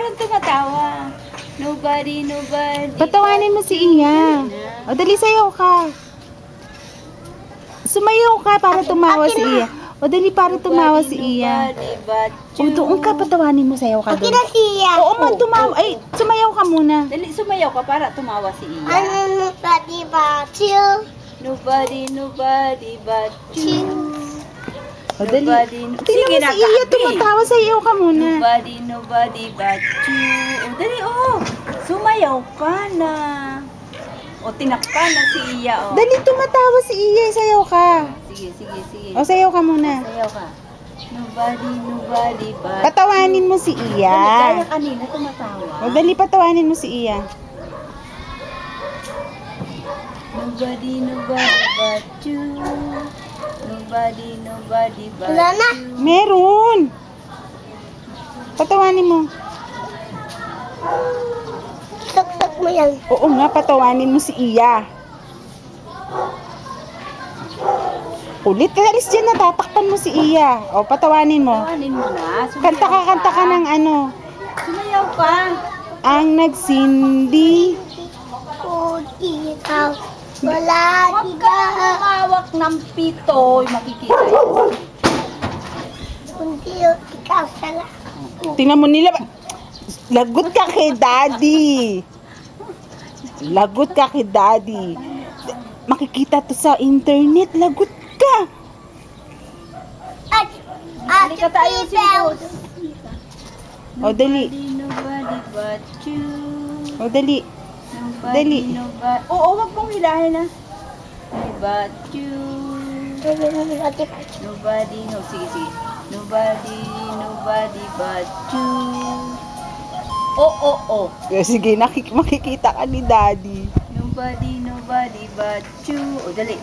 parang tumatawa. Nobody. Patawanin mo si Iya. O, dali sayaw ka. Sumayaw ka para tumawa si Iya. O, dali para tumawa si Iya. O, doon ka, patawanin mo, sayaw ka doon. Okay na siya. Oo, tumawa. Ay, sumayaw ka muna. Dali, sumayaw ka para tumawa si Iya. Nobody but you. Nobody but you. O, dali. Nobody. Tingnan mo si Iya, tumatawa, sayaw ka muna. Nobody but you. O, dali, sumayaw ka na. O, tinakpan na si Iya, o. Dali, tumatawa si Iya, sayaw ka. Sige. O, sayaw ka muna. Sayaw ka. Nobody but Patawanin mo si Dali, Iya. gaya kanina, tumatawa. O, dali, patawanin mo si Iya. Nobody but you. Nobody but Wala na. you. Meron. Patawanin mo. Tuk-tuk mo yan. Oo nga, patawanin mo si Iya. Ulit, alis dyan, natatakpan mo si Iya. O, patawanin mo. Tawanin mo na. Kanta ka ng ano. Sumayaw ka. Ang nagsindi. Ikaw. Wala, Huwag diba? ka humawak ng pito. Makikita yun. Kundi ikaw sala. Tingnan mo nila. Lagot ka kay Daddy. Lagot ka kay Daddy. Makikita to sa internet. Lagot ka. At Halika tayo siguro. O, dali. Nobody but you. O, dali. Dali. Nobody. Oo, wag mong hilahin na. But you. Nobody. No, sige. Nobody but you. Oh. Sige, makikita ka ni Daddy. Nobody but you. O, dali.